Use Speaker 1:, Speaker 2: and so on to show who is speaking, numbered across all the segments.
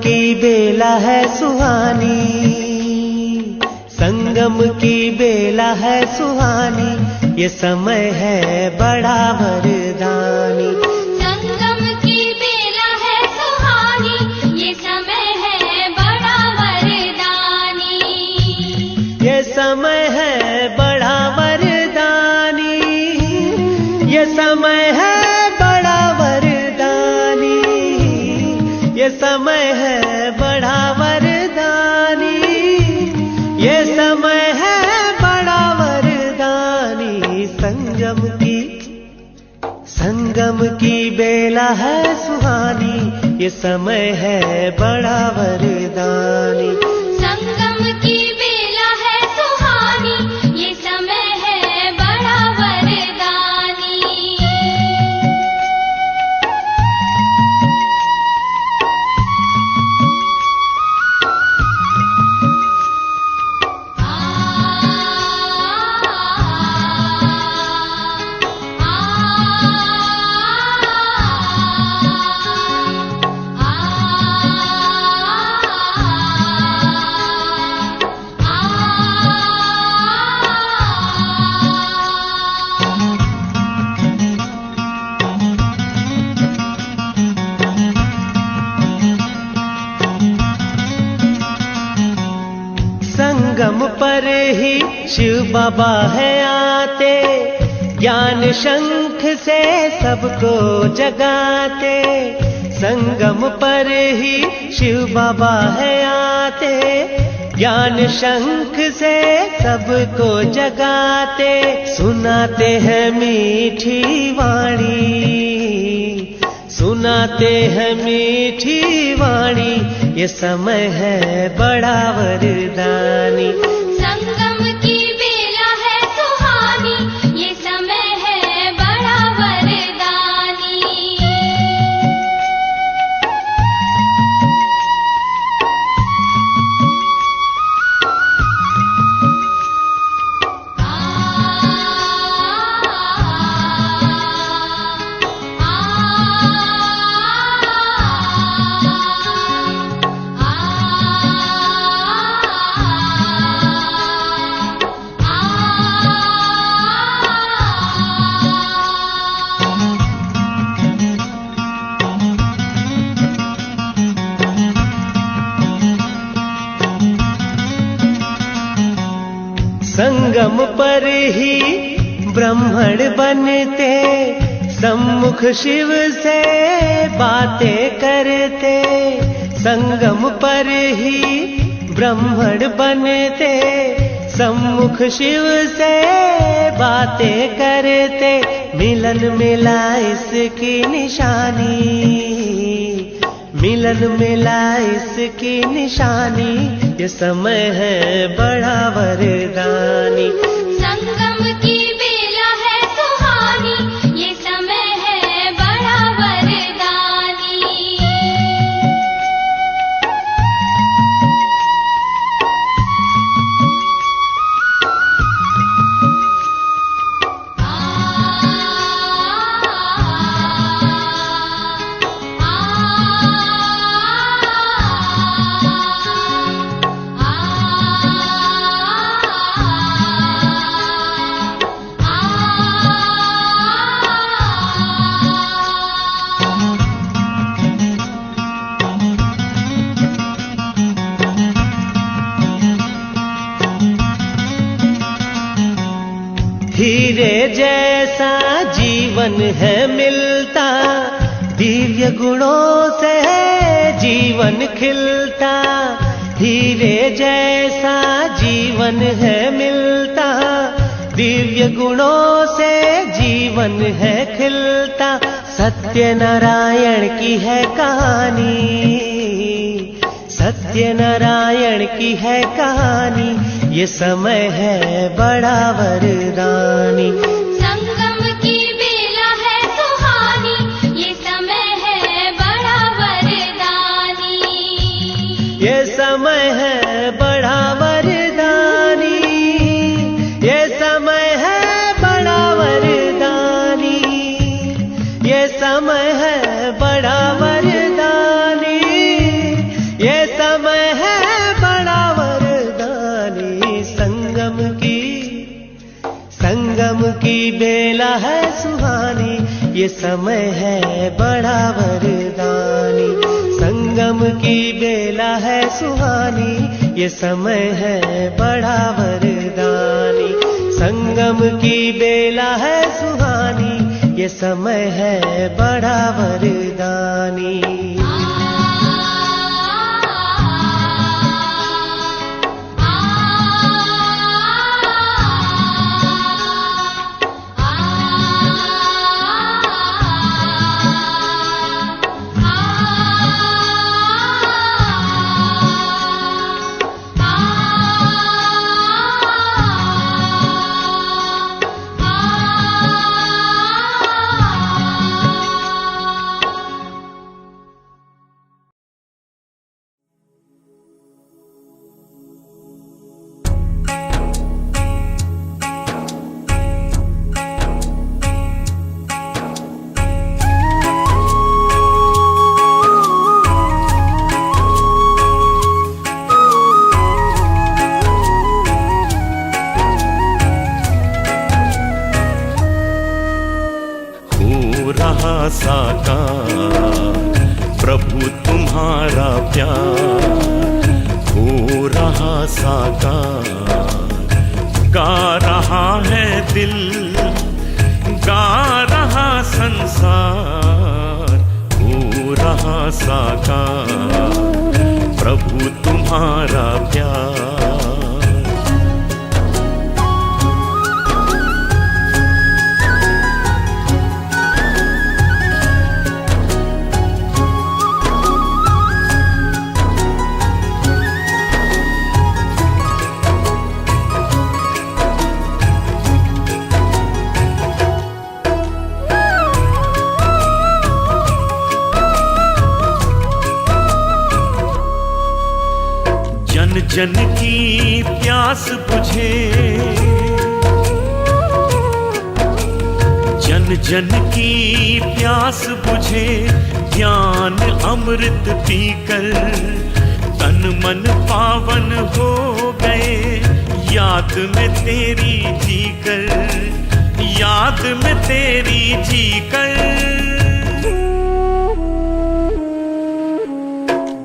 Speaker 1: की बेला है सुहानी, संगम की बेला है सुहानी, ये समय है बड़ा वरदानी।
Speaker 2: संगम की बेला है सुहानी, ये समय है बड़ा वरदानी।
Speaker 1: ये समय है बड़ा वरदानी, ये समय है बड़ा वरदानी, ये समय है बड़ा वरदानी, ये समय है बड़ा वरदानी। संगम की बेला है सुहानी, ये समय है बड़ा वरदानी।
Speaker 2: संगम की बेला है सुहानी, ये समय है बड़ा वरदानी।
Speaker 1: संगम पर ही शिव बाबा है आते, ज्ञान शंख से सबको जगाते। संगम पर ही शिव बाबा है आते, ज्ञान शंख से सबको जगाते। सुनाते हैं मीठी वाणी, सुनाते हैं मीठी वाणी, ये समय है बड़ा वरदानी।
Speaker 2: संगम की बेला है सुहानी, ये समय है बड़ा वरदानी।
Speaker 1: संगम पर ही ब्राह्मण बनते, सम्मुख शिव से बातें करते। संगम पर ही ब्राह्मण बनते, सम्मुख शिव से बातें करते। मिलन मिला इसकी निशानी, मिलन मिला इसकी निशानी, ये समय है बड़ा वरदानी।
Speaker 2: संगम की बेला है सुहानी, ये समय है बड़ा वरदानी।
Speaker 1: हीरे जैसा जीवन है मिलता, दिव्य गुणों से जीवन खिलता। हीरे जैसा जीवन है मिलता, दिव्य गुणों से जीवन है खिलता। सत्यनारायण की है कहानी, सत्यनारायण की है कहानी, ये समय है बड़ा वरदानी।
Speaker 2: संगम की बेला है सुहानी, ये समय है बड़ा वरदानी।
Speaker 1: ये समय है बड़ा वरदानी, ये समय है बड़ा वरदानी, ये समय है बड़ा वरदानी, बेला है सुहानी, ये समय है बड़ा वरदानी। संगम की बेला है सुहानी, ये समय है बड़ा वरदानी। संगम की बेला है सुहानी, ये समय है बड़ा वरदानी।
Speaker 3: साकार प्रभु तुम्हारा प्यार हो रहा साकार। गा रहा है दिल, गा रहा संसार, हो रहा साकार प्रभु तुम्हारा प्यार। जन जन की प्यास बुझे, जन जन की प्यास बुझे, ज्ञान अमृत पीकर तन मन पावन हो गए। याद में तेरी जीकर, याद में तेरी जीकर,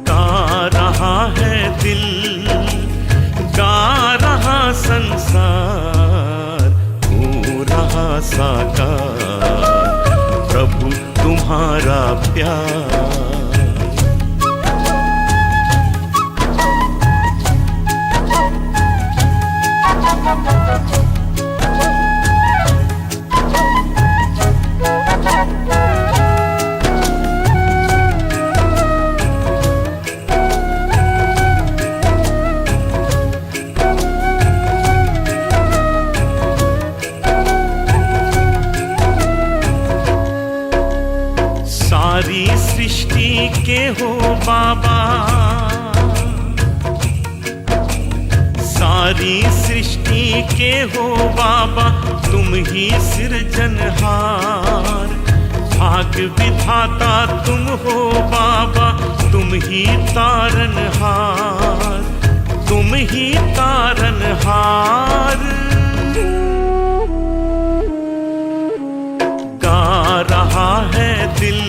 Speaker 3: गा रहा है दिल, गा रहा संसार, हो रहा साकार प्रभु तुम्हारा प्यार। सारी सृष्टि के हो बाबा, सारी सृष्टि के हो बाबा, तुम ही सृजनहार। भाग विधाता तुम हो बाबा, तुम ही तारनहार, तुम ही तारनहार। गा रहा है दिल,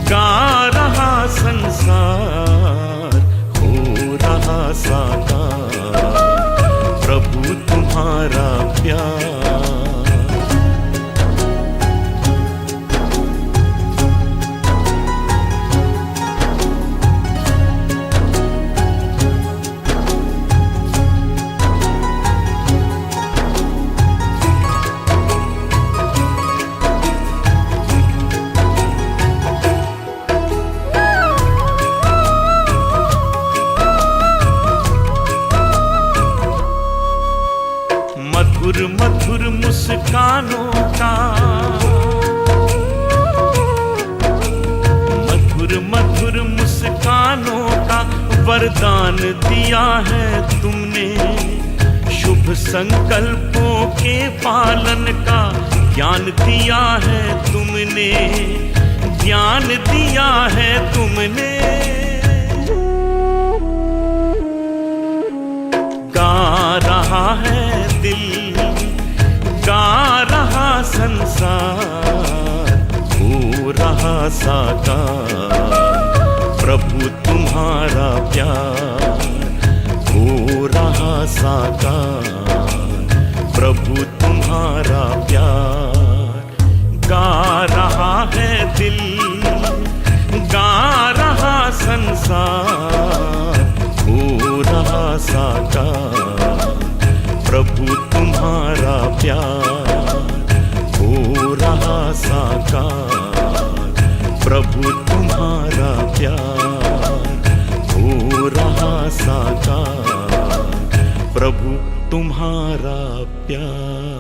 Speaker 3: गा रहा संसार, हो रहा साकार प्रभु तुम्हारा प्यार। मधुर मधुर मुस्कानों का, मधुर मधुर मुस्कानों का वरदान दिया है तुमने। शुभ संकल्पों के पालन का ज्ञान दिया है तुमने, ज्ञान दिया है तुमने। गा रहा है दिल, गा रहा रहा साकार, प्रभु तुम्हारा प्यार हो रहा साकार, प्रभु तुम्हारा प्यार। गा रहा है दिल, गा रहा संसार, हो रहा साकार, प्रभु तुम्हारा प्यार हो रहा साकार, प्रभु तुम्हारा प्यार हो रहा साकार, प्रभु तुम्हारा प्यार।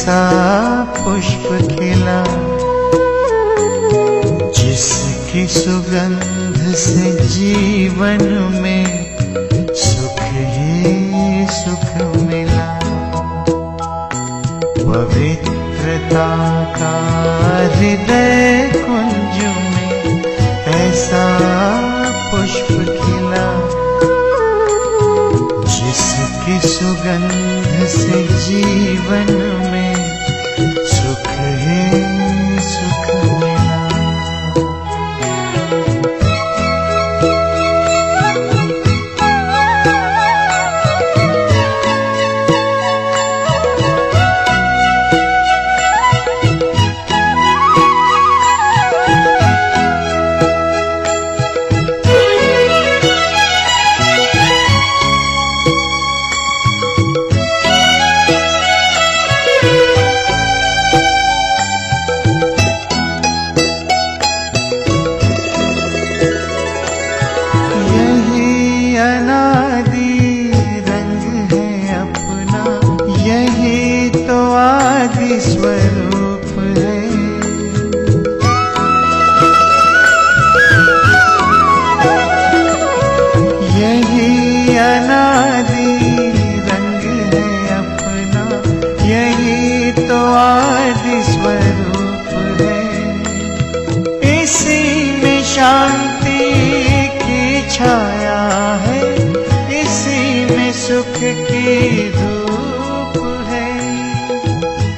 Speaker 4: ऐसा पुष्प खिला जिसकी सुगंध से जीवन में सुख ही सुख मिला। पवित्रता का हृदय कुंज में ऐसा पुष्प खिला जिसकी सुगंध से जीवन में सुख ही सुख मिला। स्वरूप है यही अनादि रंग है अपना, यही तो आदि स्वरूप है। इसी में शांति की छाया है, इसी में सुख की धूप है।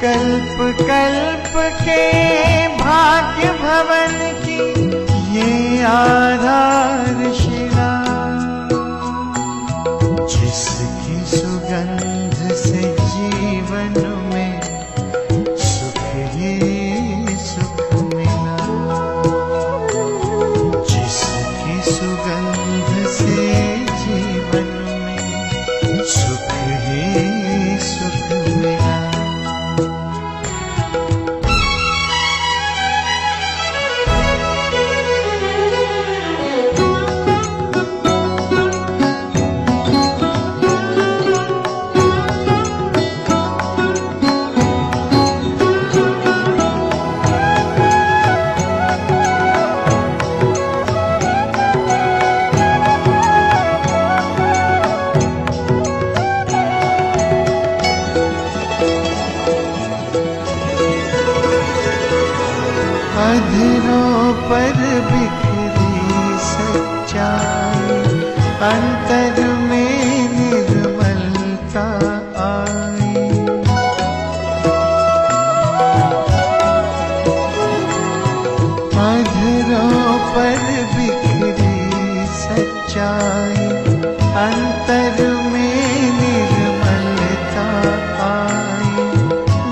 Speaker 4: कल्प कल्प के भाग्य भवन की ये आधारशिला, जिसकी सुगंध से जीवन में सुख ही सुख मिला। जिसकी सुगंध से जीवन में सुख ही सुख मिला। अधरों पर बिखरी सच्चाई, अंतर में निर्मलता आई। अधरों पर बिखरी सच्चाई, अंतर में निर्मलता आई।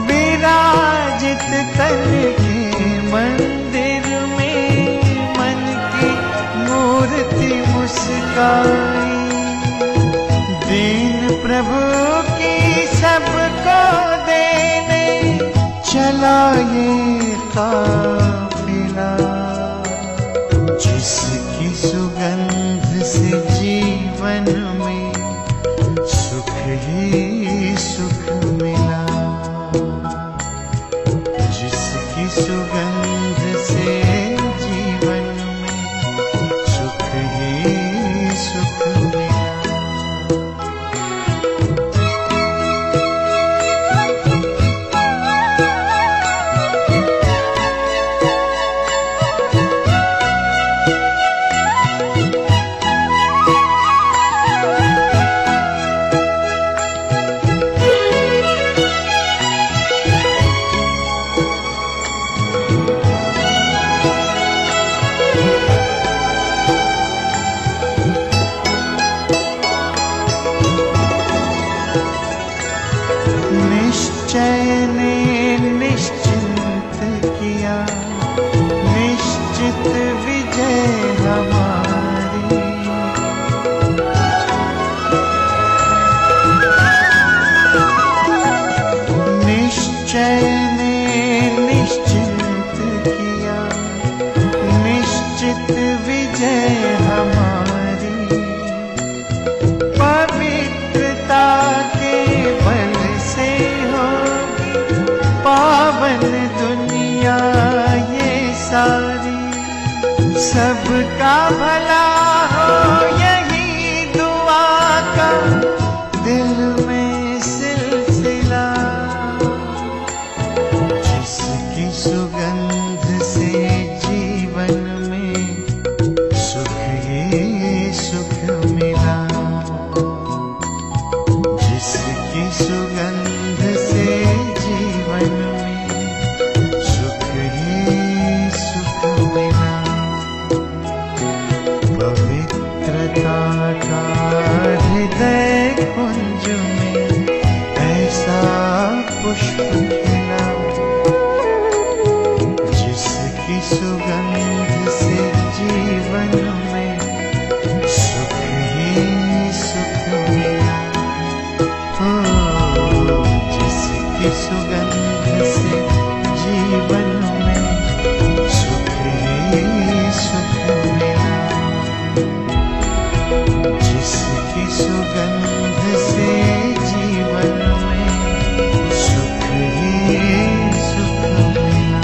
Speaker 4: विराजित करके मंदिर में मन की मूर्ति मुस्काई। दीन प्रभु की सबको देने चला ये काफिला, जिसकी सुगंध से जीवन में सुख ही सुख मिला। जिसकी सुगंध से जीवन में सुख ही सुख मिला। सबका भला हो यही दुआ का दिल में सिलसिला। जिसकी सुगंध से जीवन में सुख ही सुख मिला। जिसकी सुगंध से जीवन में सुख ही सुख मिला। पवित्रता का हृदय कुंज में ऐसा पुष्प खिला। जिसकी सुगंध से जीवन में सुख ही सुख मिला। ओ जिसकी सुगंध से जीवन में सुख ही सुख मिला। जिसकी सुगंध से जीवन में सुख ही सुख मिला।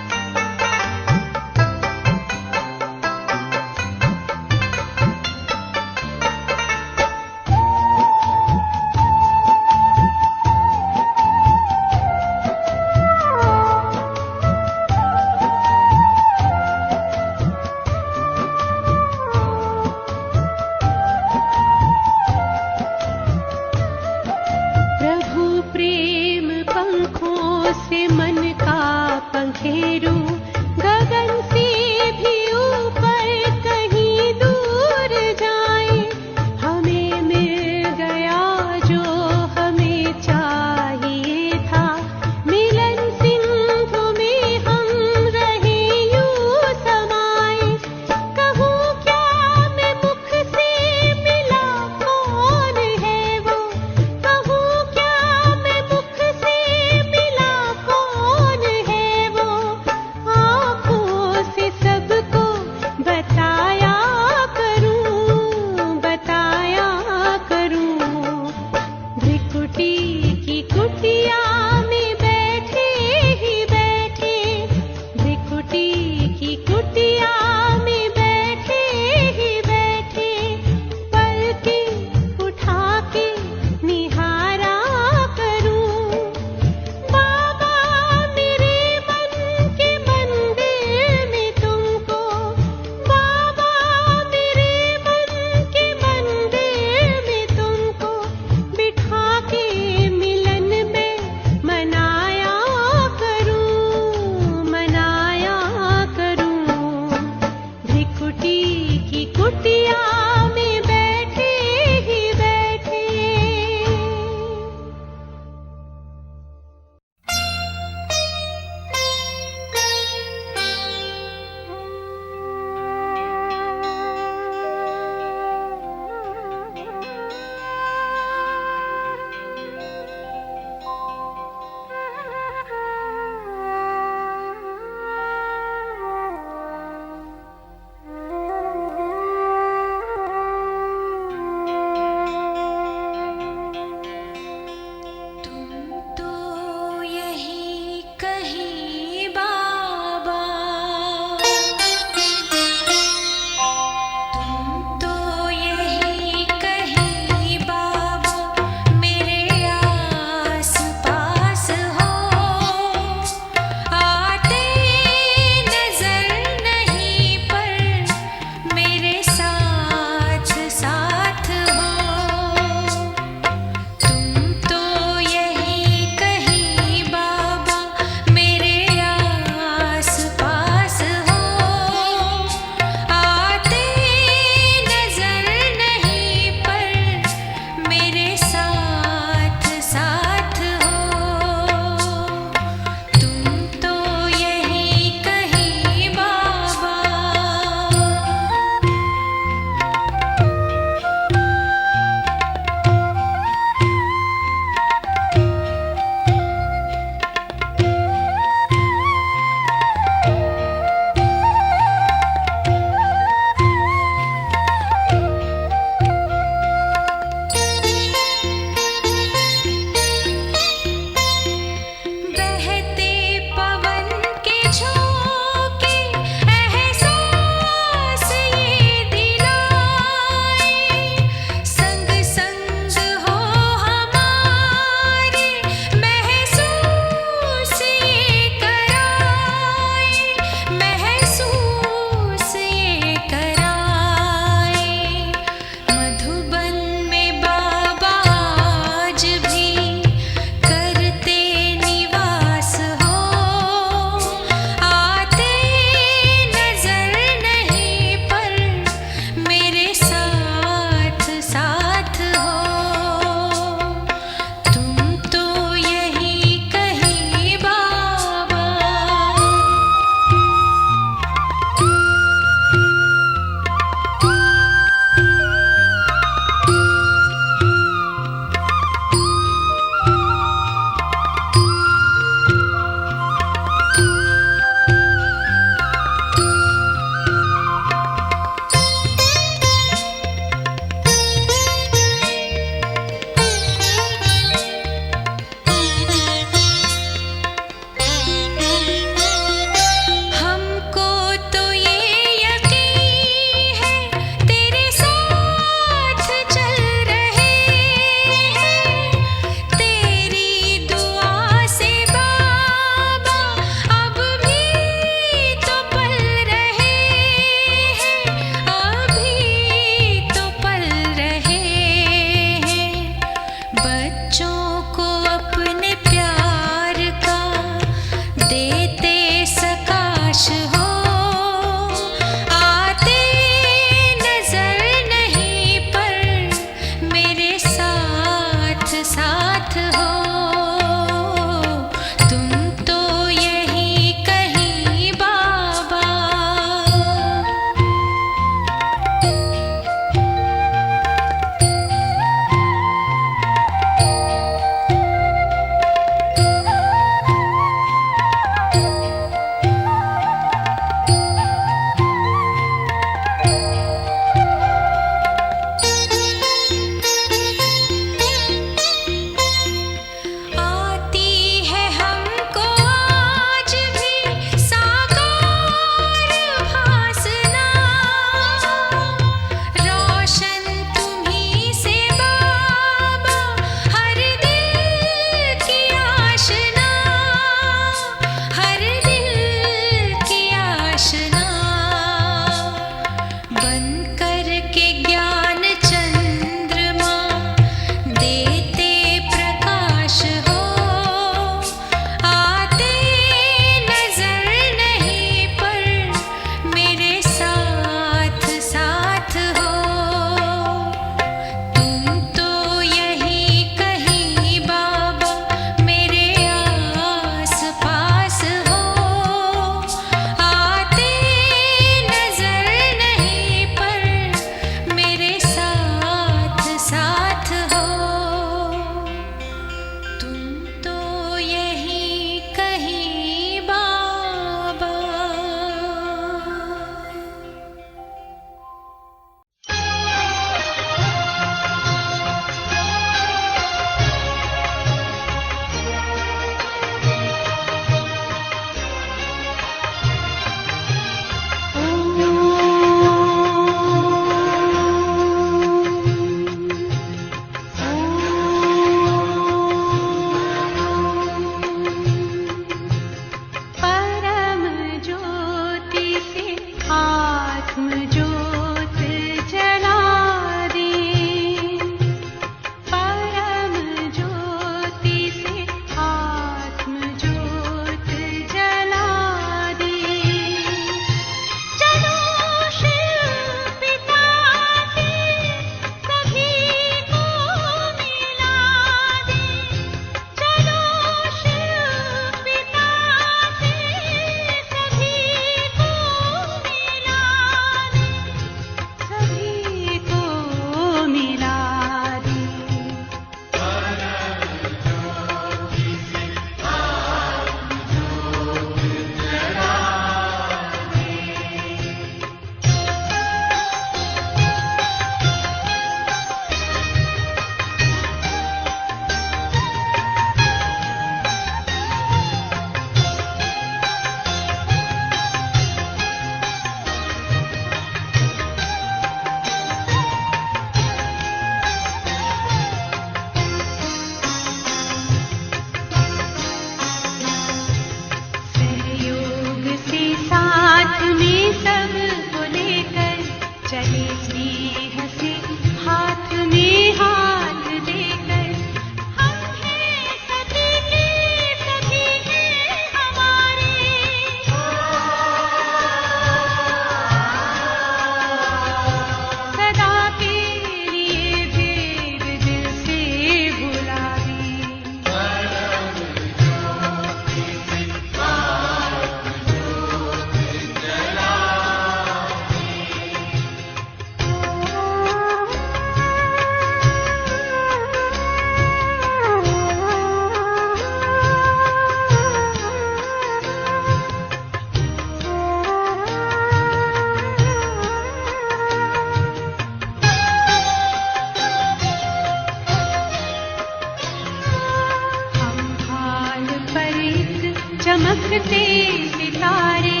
Speaker 2: उठते सितारे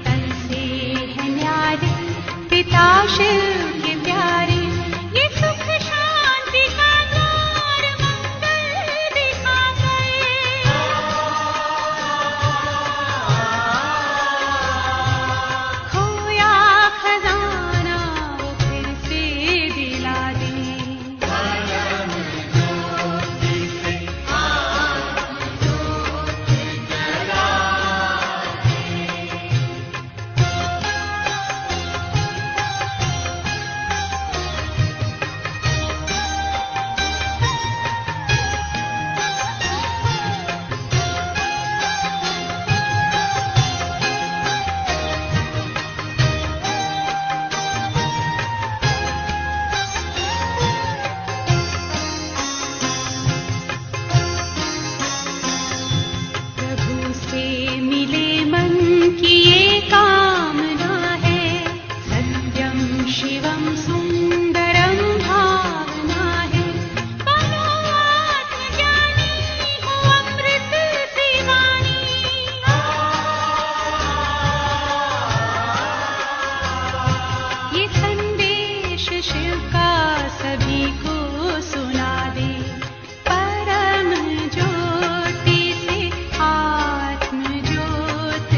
Speaker 2: तन से है न्यारे, पिता शिव के प्यारे। ये सुख शांति का द्वार मंगल दिखा गए। खोया खजाना वो फिर से दिला दे। प्रभु से मिले मन की ये कामना है, सत्यम शिवम सुंदरम भावना है। बनो आत्मज्ञानी हो अमृत सी वाणी। ये संदेश शिव का सभी को सुना दे। परम ज्योति से आत्म ज्योत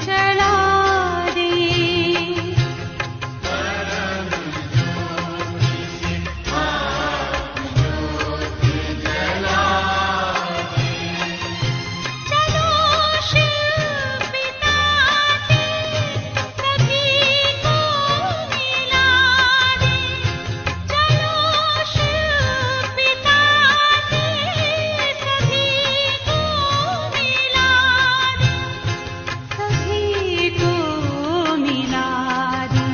Speaker 2: जला दे। चलो शिव पिता से सभी को मिला दे। चलो शिव पिता से सभी को मिला दे। सभी को मिला दे।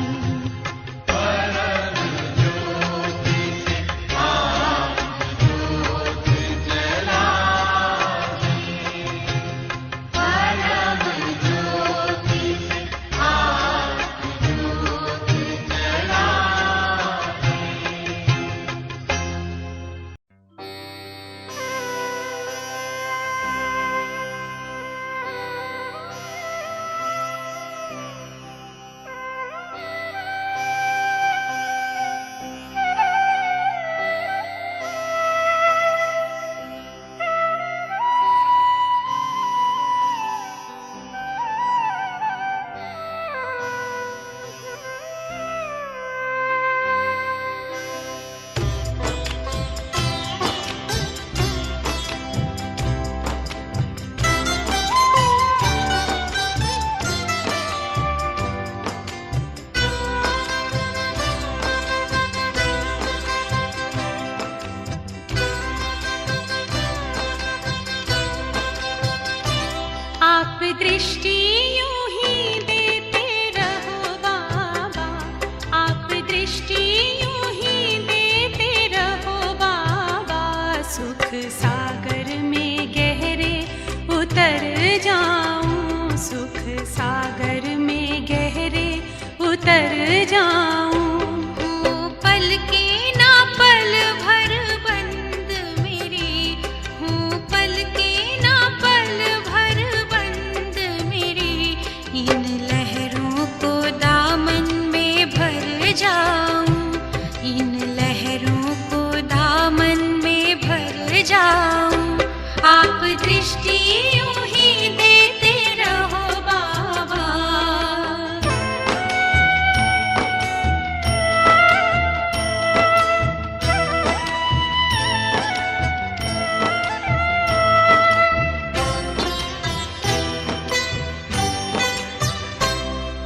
Speaker 2: आप दृष्टि यूं ही देते रहो बाबा। आप दृष्टि यूं ही देते रहो बाबा। सुख सागर में गहरे उतर जाऊं। सुख सागर में गहरे उतर जाऊं। हूँ पल के ना पल भर बंद मेरी। हूँ पल के ना पल भर बंद मेरी। इन लहरों को दामन में भर जाऊं। इन लहरों को दामन में भर जाऊं। आप दृष्टि यूं ही देते रहो बाबा।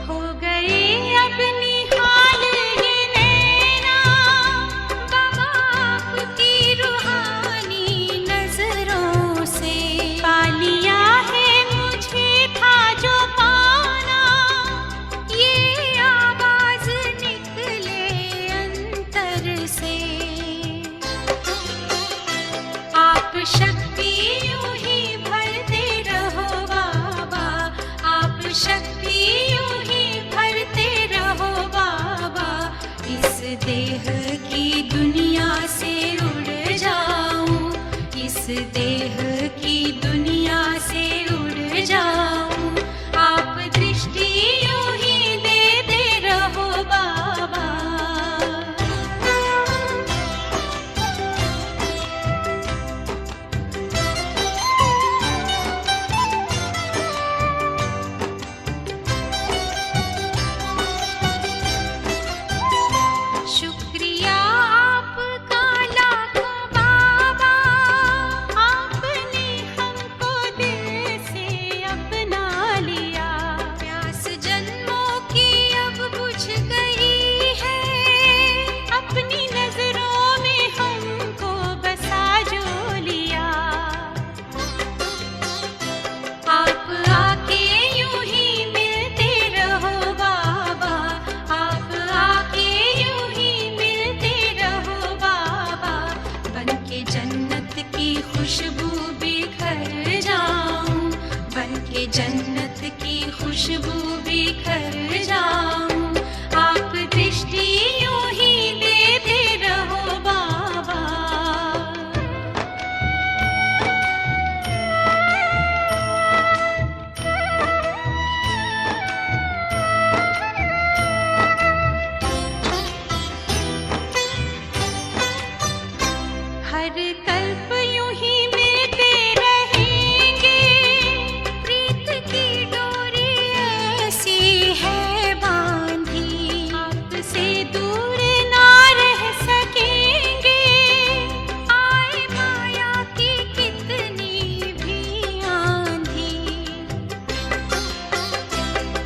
Speaker 2: हो गई अब निहाल ये नैना बाबा आपकी रूहानी नजरों से। पा लिया है मुझे था जो पाना। ये आवाज निकले अंतर से। आप शक्ति यूं ही भरते रहो बाबा। आप शक्ति यूं ही भरते रहो बाबा। इस देह की दुनिया से उड़ जाऊं। इस देह की दुनिया से उड़ जाऊं। बनके जन्नत की खुशबू बिखर जाऊं, बनके जन्नत की खुशबू बिखर जाऊं। आप दृष्टि यूं ही देते रहो बाबा। हर कल्प यूं ही मिलते रहेंगे, प्रीत की डोरी ऐसी है बांधी, आपसे दूर ना रह सकेंगे। आए माया की कितनी भी आंधी,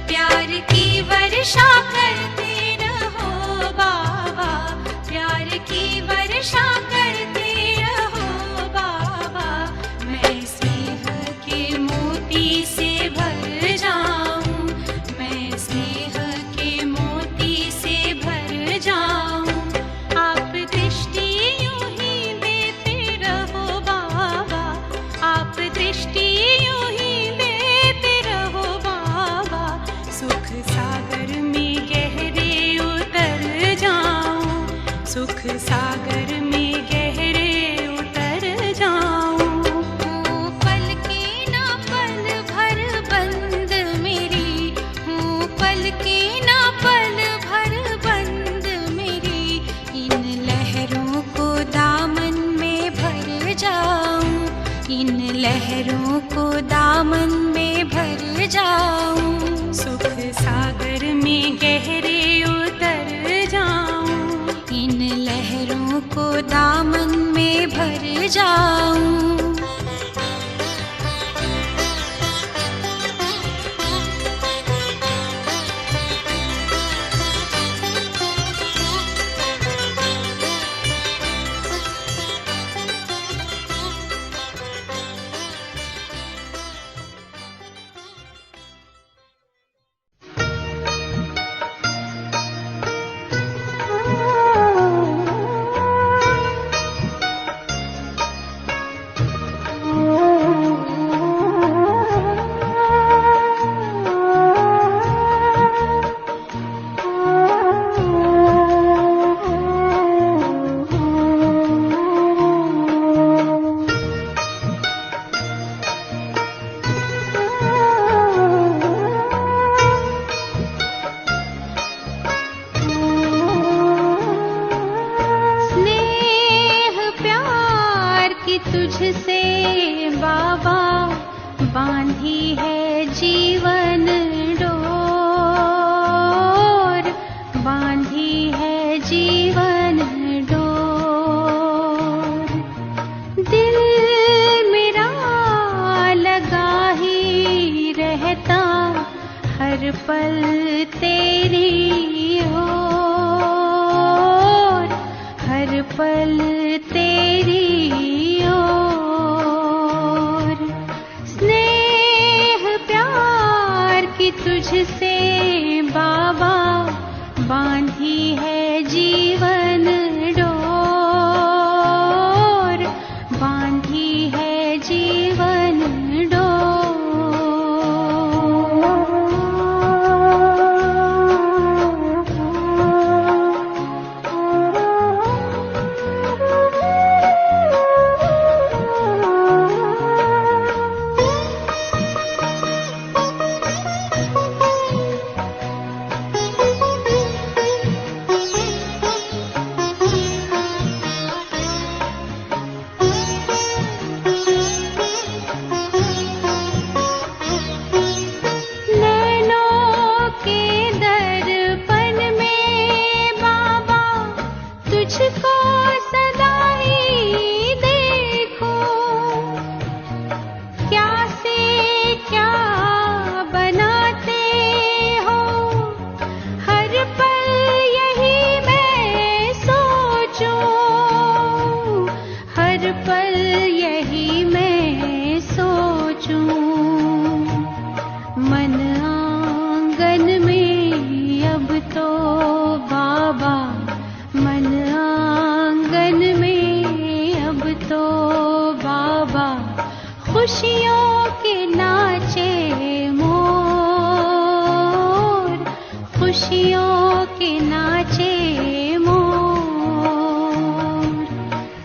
Speaker 2: प्यार की वर्षा करते रहो बाबा, प्यार की वर्षा करते रहो बाबा। मैं स्नेह के मोती से भर जाऊं, मैं स्नेह के मोती से भर जाऊं। आप दृष्टि यूं ही देते रहो बाबा, आप दृष्टि यूं ही देते रहो बाबा। सुख सागर में गहरे उतर जाऊं, सुख सागर में गहरे उतर जाऊं। हूँ पल की ना पल भर बंद मेरी, हूँ पल की ना पल भर बंद मेरी। इन लहरों को दामन में भर जाऊं, इन लहरों को दामन में भर जाऊं। सुख सागर में गहरे उतर जाऊं, इन लहरों को दामन में भर जाऊं। तुझसे बाबा बांधी है जीवन डोर, बांधी है जीवन डोर। दिल मेरा लगा ही रहता हर पल तेरी ओर, हर पल तेरी तुझसे बाबा बांधी है जीवन डोर, बांधी है जीवन तो बाबा खुशियों के नाचे मोर, खुशियों के नाचे मोर।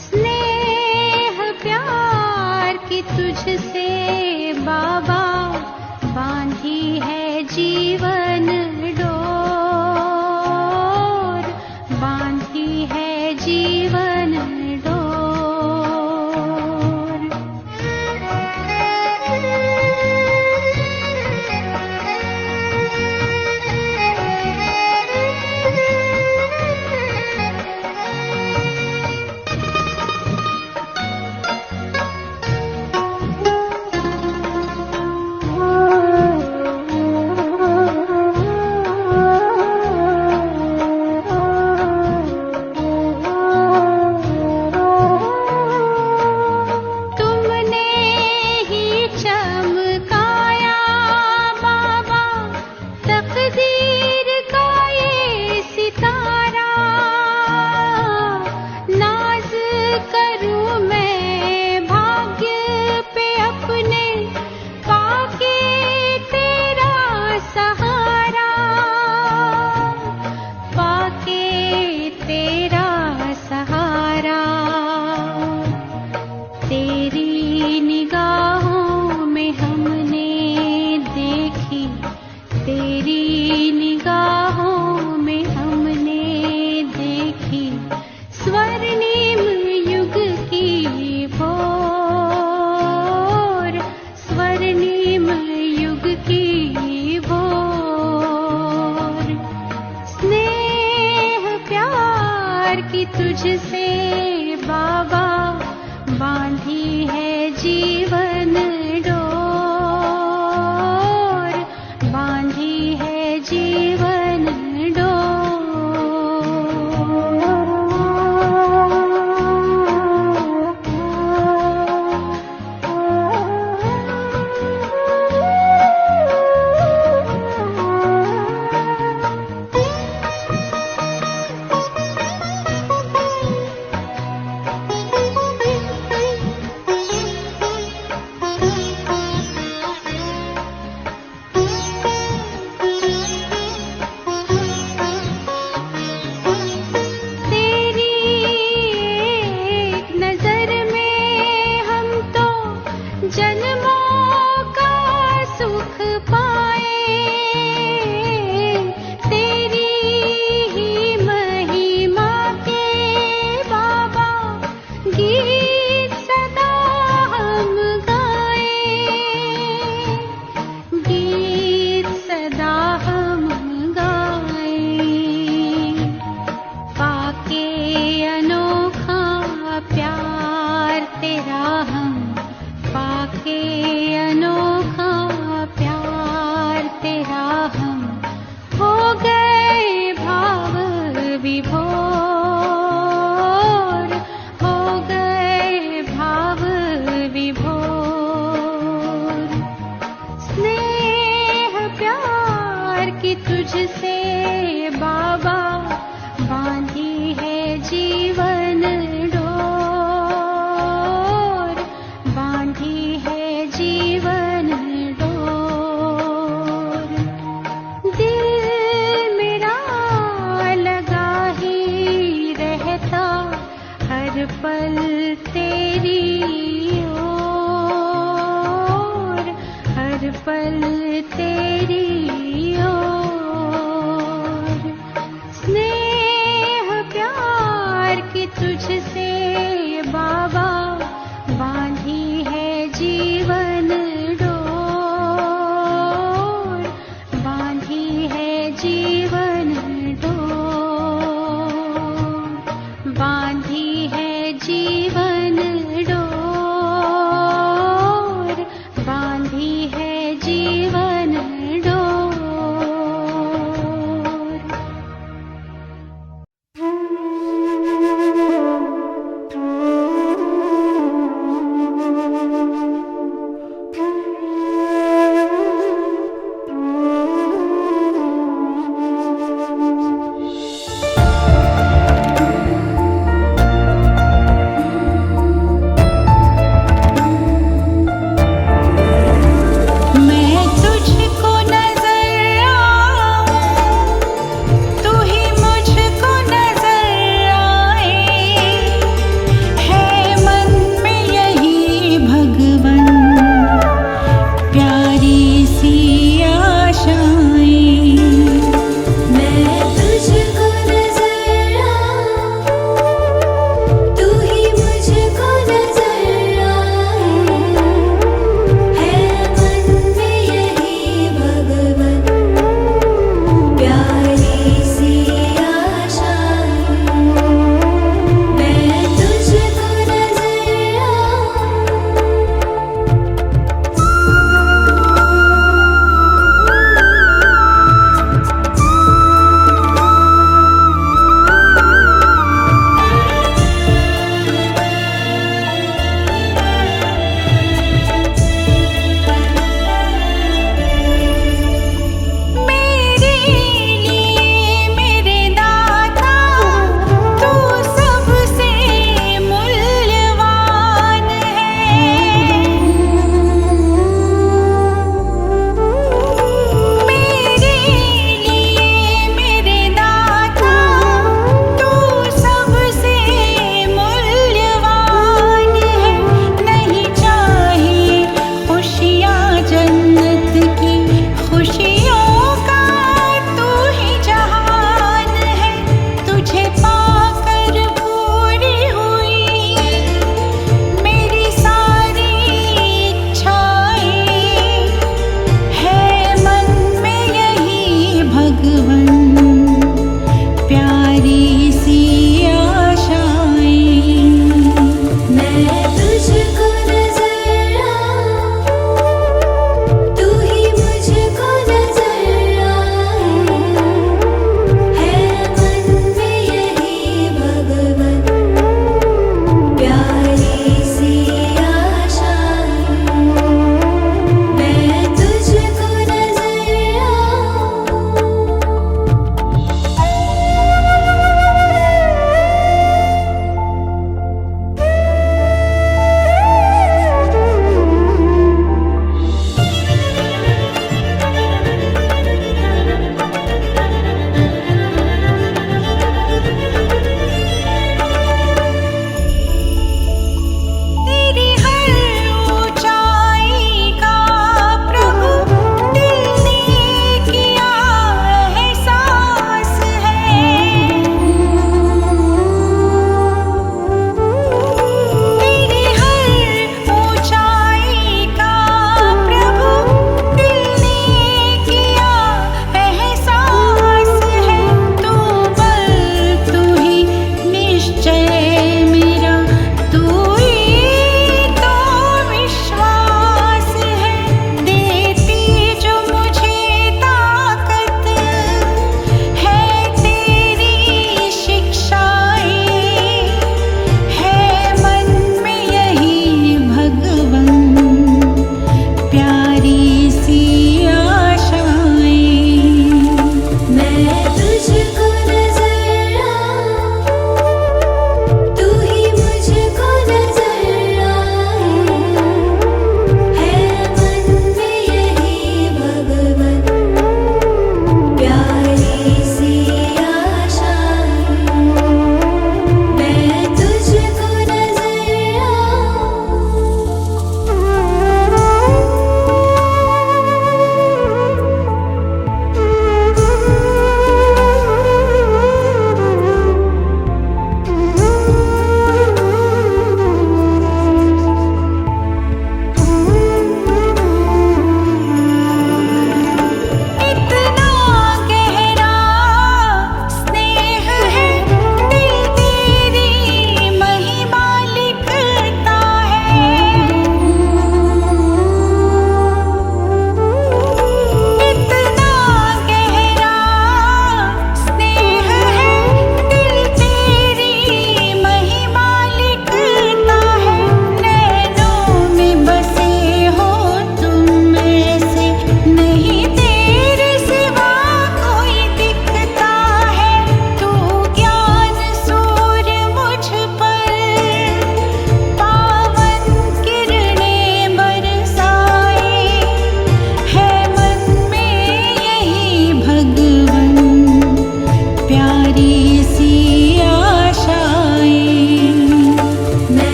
Speaker 2: स्नेह प्यार की तुझसे बाबा बांधी है जीवन डोर, बांधी है जीवन डोर। तुझसे बाबा बांधी है जीवन डोर, बांधी है जीवन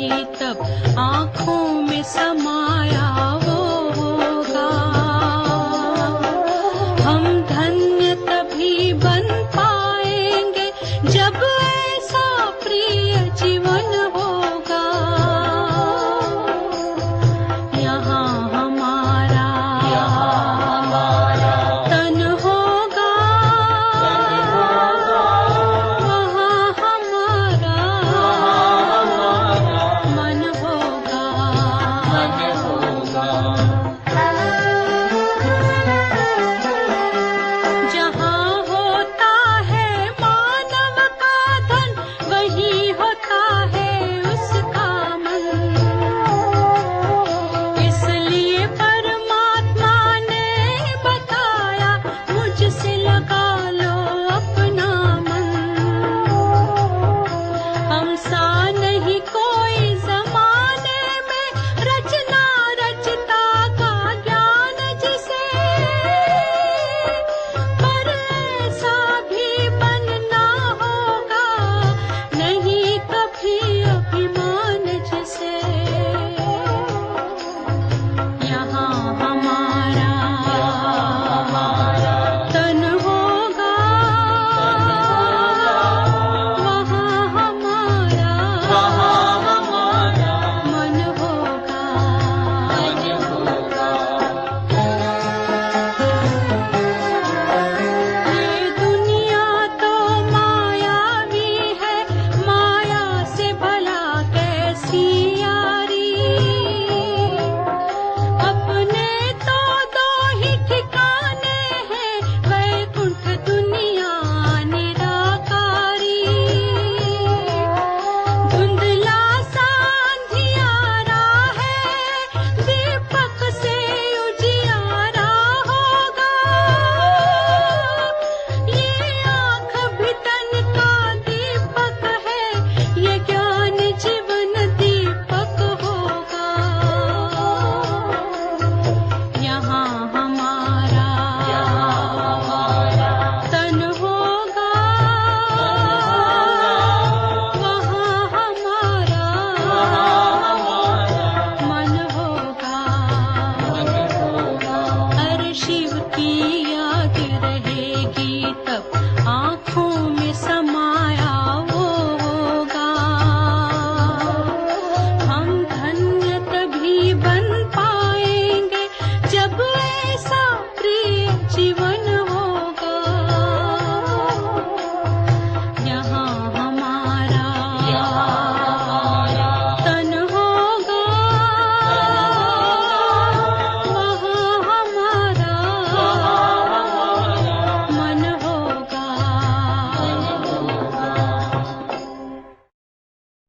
Speaker 2: तब आँखों में समा